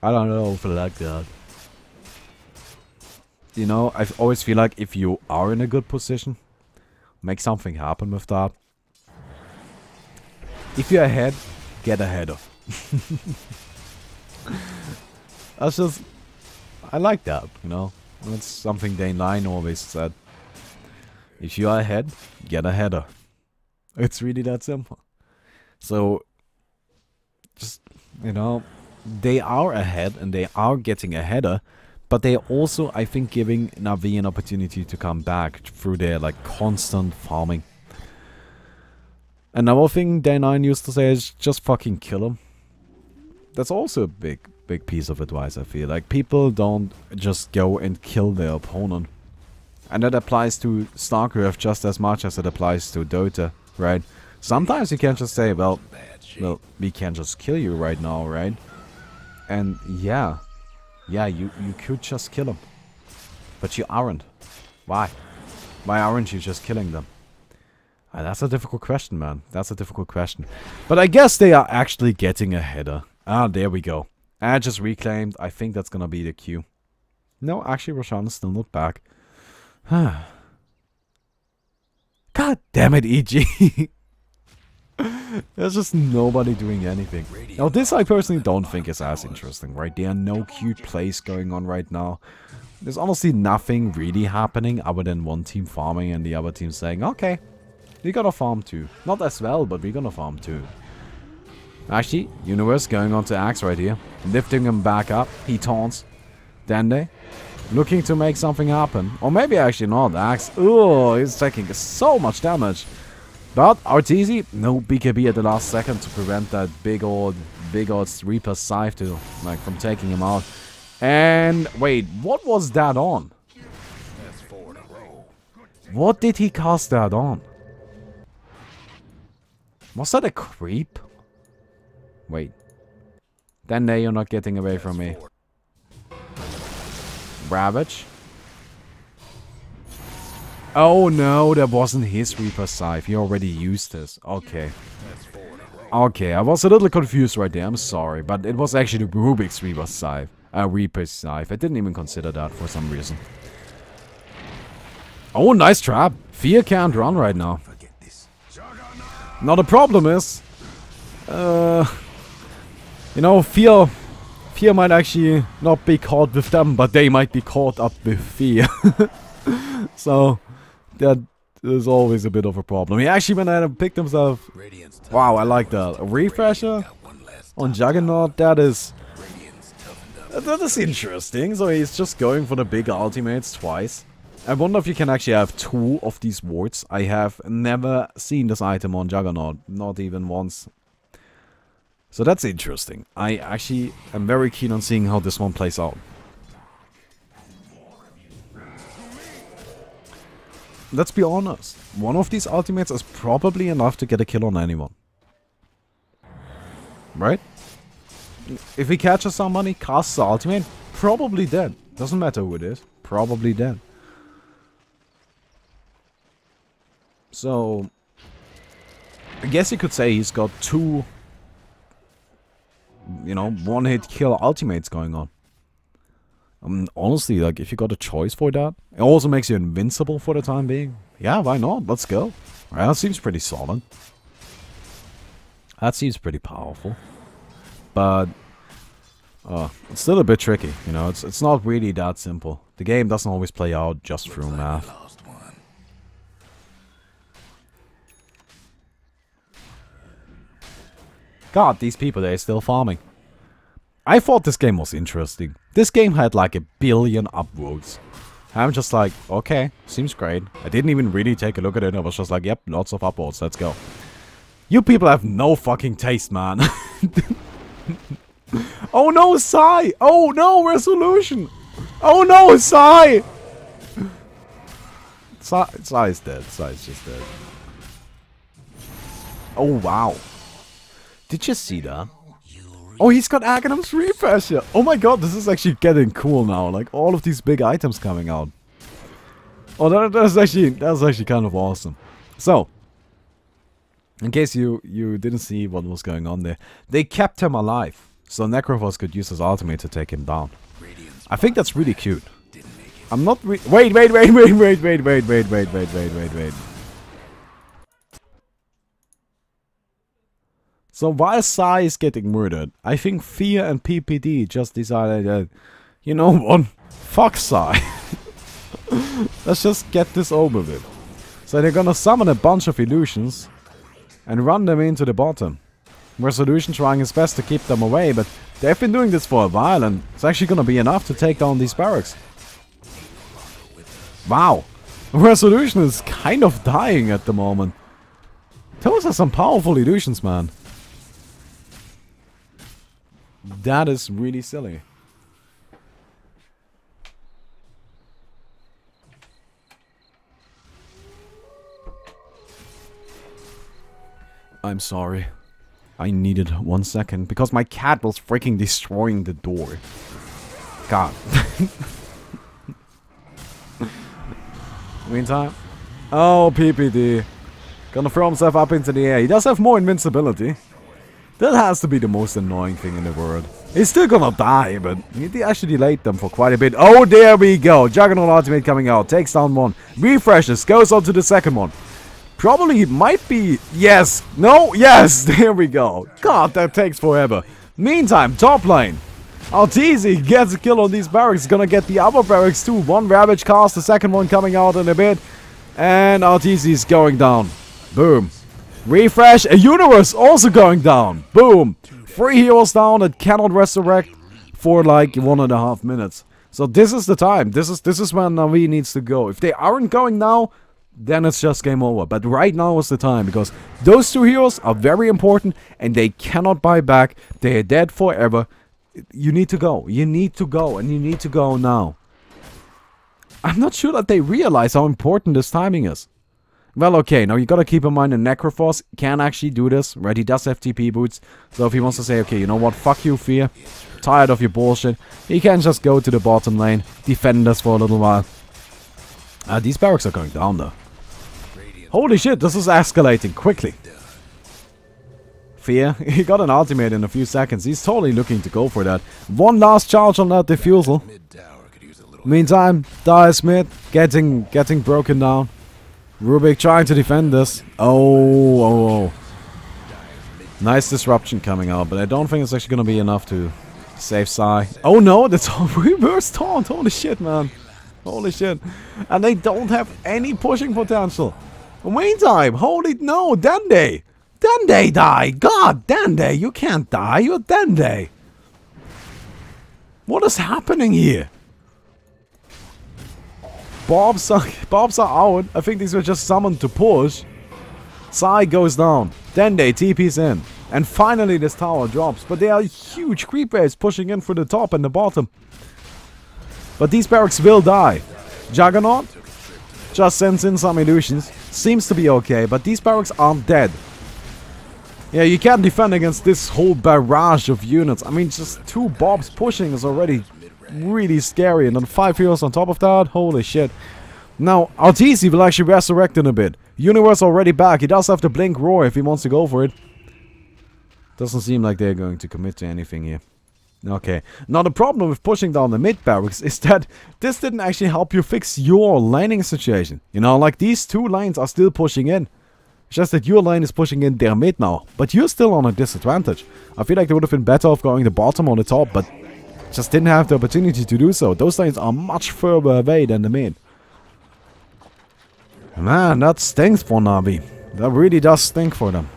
I don't know if I like that. You know, I always feel like if you are in a good position, make something happen with that. If you're ahead, get ahead of. That's just, I like that, you know. That's something Day9 always said. If you are ahead, get a header. It's really that simple. So, just, you know, they are ahead and they are getting a header, but they are also, I think, giving Na'Vi an opportunity to come back through their, like, constant farming. Another thing Day9 used to say is just fucking kill him. That's also a big piece of advice, I feel. Like, people don't just go and kill their opponent. And that applies to StarCraft just as much as it applies to Dota, right? Sometimes you can't just say, well, we can just kill you right now, right? And yeah, you could just kill them. But you aren't. Why? Why aren't you just killing them? That's a difficult question, man. That's a difficult question. But I guess they are actually getting a header. Ah, there we go. I just reclaimed. I think that's gonna be the queue. No, actually, Roshan is still not back. God damn it, EG. There's just nobody doing anything. Now, this I personally don't think is as interesting, right? There are no cute plays going on right now. There's honestly nothing really happening other than one team farming and the other team saying, okay, we gotta farm too. Not as well, but we're gonna farm too. Actually, Universe going on to Axe right here. Lifting him back up. He taunts. Dende. Looking to make something happen. Or maybe actually not. Axe. Oh, he's taking so much damage. But RTZ, no BKB at the last second to prevent that big old Reaper Scythe to, like, from taking him out. And wait, what was that on? What did he cast that on? Was that a creep? Wait. Then you're not getting away from me. Ravage. Oh no, that wasn't his Reaper Scythe. He already used this. Okay. Okay, I was a little confused right there. I'm sorry. But it was actually Rubik's Reaper Scythe. Reaper Scythe. I didn't even consider that for some reason. Oh, nice trap. Fear can't run right now. Now the problem is... you know, Fear might actually not be caught with them, but they might be caught up with Fear. So, that is always a bit of a problem. He actually went ahead and picked himself... Wow, I like that. A refresher on Juggernaut, that is interesting. So he's just going for the big ultimates twice. I wonder if you can actually have 2 of these wards. I have never seen this item on Juggernaut, not even once. So that's interesting. I actually am very keen on seeing how this one plays out. let's be honest. One of these ultimates is probably enough to get a kill on anyone. Right? If he catches somebody, casts the ultimate, probably dead. Doesn't matter who it is. Probably dead. So, I guess you could say he's got two, you know, one-hit kill ultimates going on. Honestly, like, if you got a choice for that, it also makes you invincible for the time being. Yeah, why not? Let's go. Well, that seems pretty solid. That seems pretty powerful. But, it's still a bit tricky, you know, it's not really that simple. The game doesn't always play out just through math. God, these people, they're still farming. I thought this game was interesting. This game had like 1 billion upvotes. I'm just like, okay, seems great. I didn't even really take a look at it. I was just like, yep, lots of upvotes, let's go. You people have no fucking taste, man. Oh no, Sai! Oh no, resolution! Oh no, Sai! Sai is dead. Sai is just dead. Oh wow. Did you see that? Oh, he's got Aghanim's refresh here. Oh my god, this is actually getting cool now. Like, all of these big items coming out. Oh, that's actually kind of awesome. So, in case you didn't see what was going on there, they kept him alive. So Necrophos could use his ultimate to take him down. I think that's really cute. I'm not wait. So while Sai is getting murdered, I think Fear and PPD just decided that, you know what, fuck Sai. Let's just get this over with. So they're gonna summon a bunch of illusions and run them into the bottom. Resolution trying his best to keep them away, but they've been doing this for a while and it's actually gonna be enough to take down these barracks. Wow. Resolution is kind of dying at the moment. Those are some powerful illusions, man. That is really silly. I'm sorry. I needed 1 second because my cat was freaking destroying the door. God. Meantime. Oh, PPD. Gonna throw himself up into the air. He does have more invincibility. That has to be the most annoying thing in the world. He's still gonna die, but he actually delayed them for quite a bit. Oh, there we go. Juggernaut ultimate coming out. Takes down one. Refreshes. Goes on to the second one. Probably might be... Yes. No. Yes. There we go. God, that takes forever. Meantime, top lane. Altizi gets a kill on these barracks. Gonna get the other barracks too. One Ravage cast. The second one coming out in a bit. And Altizi is going down. Boom. Refresh. A Universe also going down. Boom. 3 heroes down that cannot resurrect for like 1.5 minutes. So this is the time. This is when Na'Vi needs to go. If they aren't going now, then it's just game over. But right now is the time, because those 2 heroes are very important and they cannot buy back. They are dead forever. You need to go. You need to go, and you need to go now. I'm not sure that they realize how important this timing is. Well, okay, now you gotta keep in mind that Necrophos can actually do this, right? He does have TP boots, so if he wants to say, okay, you know what, fuck you, Fear, tired of your bullshit, he can just go to the bottom lane, defend us for a little while. These barracks are going down, though. Holy shit, this is escalating quickly. Fear, he got an ultimate in a few seconds, he's totally looking to go for that. One last charge on that defusal. Meantime, Dire's mid, getting broken down. Rubik trying to defend this. Oh. Nice disruption coming out, but I don't think it's actually going to be enough to save Sai. Oh no, that's a reverse taunt. Holy shit, man. Holy shit. And they don't have any pushing potential. Meantime, holy no, Dende. Dende die. God, Dende, you can't die. You're Dende. What is happening here? Bobs are out. I think these were just summoned to push. Sai goes down. Dende TP's in. And finally this tower drops. But there are huge creep waves pushing in through the top and the bottom. But these barracks will die. Juggernaut Just sends in some illusions. Seems to be okay, but these barracks aren't dead. Yeah, you can't defend against this whole barrage of units. I mean, just 2 Bobs pushing is already really scary. And then 5 heroes on top of that. Holy shit. Now, Arteezy will actually resurrect in a bit. Universe already back. He does have the Blink Roar if he wants to go for it. Doesn't seem like they're going to commit to anything here. Okay. Now, the problem with pushing down the mid barracks is that this didn't actually help you fix your laning situation. You know, like these 2 lanes are still pushing in. It's just that your lane is pushing in their mid now. But you're still on a disadvantage. I feel like they would have been better off going the bottom or the top, but just didn't have the opportunity to do so. Those lanes are much further away than the mid. Man, that stinks for Na'Vi. That really does stink for them.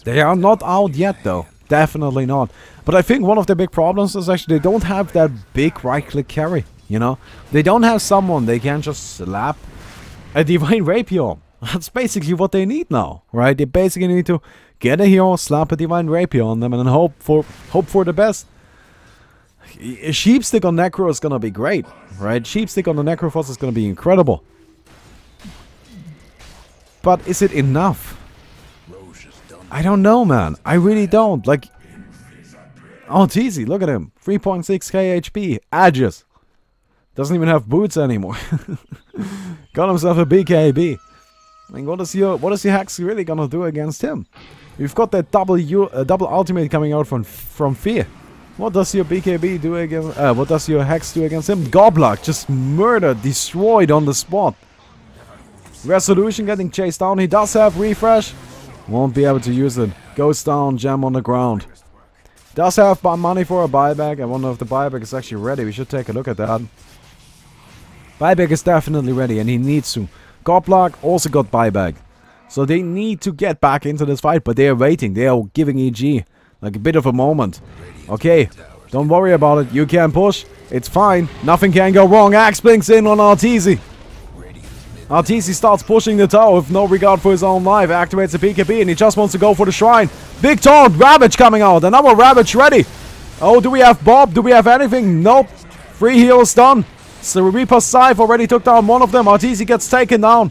They are not out yet, though. Definitely not. But I think one of the big problems is actually they don't have that big right-click carry, you know? They don't have someone they can just slap a Divine Rapier. That's basically what they need now, right? They basically need to get a hero, slap a Divine Rapier on them, and then hope for the best. A Sheepstick on Necro is gonna be great, right? Sheepstick on the Necrophos is gonna be incredible. But is it enough? I don't know, man. I really don't. Like, oh, it's easy. Look at him. 3.6k HP. Aegis. Doesn't even have boots anymore. Got himself a BKB. I mean, what is your Hex really gonna do against him? You've got that double ultimate coming out from Fear. What does your BKB do against? What does your Hex do against him? Goblock, just murdered, destroyed on the spot. Resolution getting chased down. He does have refresh. Won't be able to use it. Goes down, gem on the ground. Does have money for a buyback. I wonder if the buyback is actually ready. We should take a look at that. Buyback is definitely ready, and he needs to. Goblock also got buyback. So they need to get back into this fight, but they are waiting. They are giving EG like a bit of a moment. Okay, don't worry about it. You can push. It's fine. Nothing can go wrong. Axe blinks in on Arteezy. Arteezy starts pushing the tower with no regard for his own life. Activates the PKB and he just wants to go for the shrine. Big taunt. Ravage coming out. Another Ravage ready. Oh, do we have Bob? Do we have anything? Nope. 3 heals done. So Reaper's Scythe already took down one of them. Arteezy gets taken down.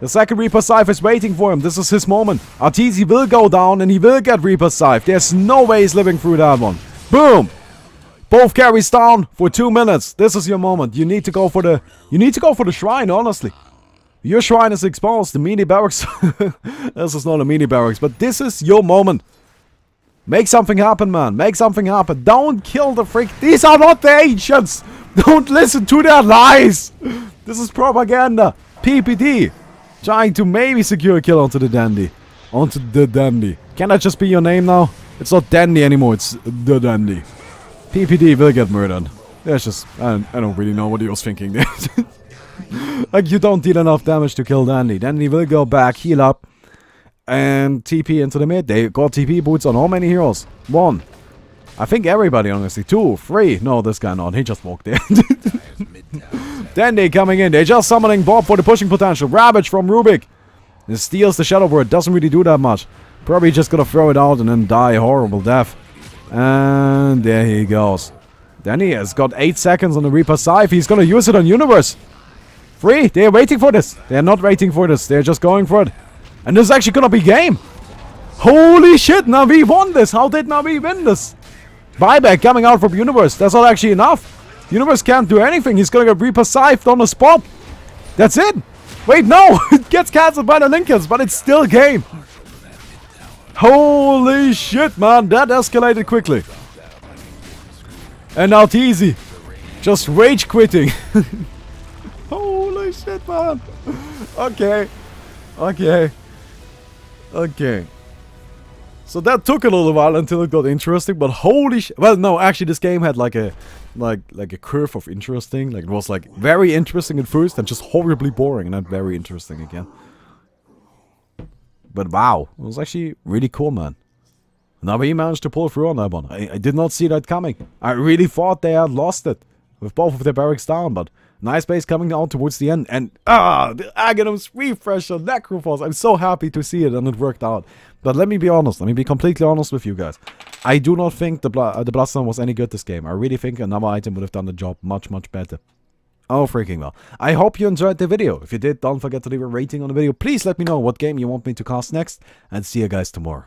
The second Reaper's Scythe is waiting for him. This is his moment. Arteezy will go down and he will get Reaper's Scythe. There's no way he's living through that one. Boom. Both carries down for 2 minutes. This is your moment. You need to go for the shrine, honestly. Your shrine is exposed. The mini barracks. This is not a mini barracks, but this is your moment. Make something happen, man. Make something happen. Don't kill the freak. These are not the ancients. Don't listen to their lies. This is propaganda. PPD. Trying to maybe secure a kill onto the Dandy. Onto the Dandy. Can that just be your name now? It's not Dandy anymore. It's the Dandy. PPD will get murdered. There's just... I don't really know what he was thinking there. Like, you don't deal enough damage to kill Dandy. Dandy will go back, heal up, and TP into the mid. They got TP boots on how many heroes? 1. I think everybody, honestly. 2, 3. No, this guy not. He just walked in. Dandy coming in. They're just summoning Bob for the pushing potential. Ravage from Rubik. It steals the Shadow Word. Doesn't really do that much. Probably just gonna throw it out and then die a horrible death. And there he goes. Danny has got 8 seconds on the Reaper Scythe. He's gonna use it on Universe. 3. They're waiting for this. They're not waiting for this. They're just going for it. And this is actually gonna be game. Holy shit, Na'Vi won this. How did Na'Vi win this? Buyback coming out from Universe. That's not actually enough. Universe can't do anything. He's gonna get Reaper Scythed on the spot. That's it. Wait, no. It gets cancelled by the Linkers, but it's still game. Holy shit, man. That escalated quickly. And now Arteezy just rage quitting. Holy shit, man. Okay. Okay. Okay. So that took a little while until it got interesting, but holy shit. Well, no, actually this game had like a curve of interesting. Like it was like very interesting at first and just horribly boring and then very interesting again. But wow, it was actually really cool, man. Now he managed to pull through on that one. I did not see that coming. I really thought they had lost it with both of their barracks down, but Nice base coming out towards the end. And, the Aghanom's refresher, Necrophos. I'm so happy to see it, and it worked out. But let me be honest. Let me be completely honest with you guys. I do not think the Bloodstone was any good this game. I really think another item would have done the job much, much better. Oh, freaking well. I hope you enjoyed the video. If you did, don't forget to leave a rating on the video. Please let me know what game you want me to cast next. And see you guys tomorrow.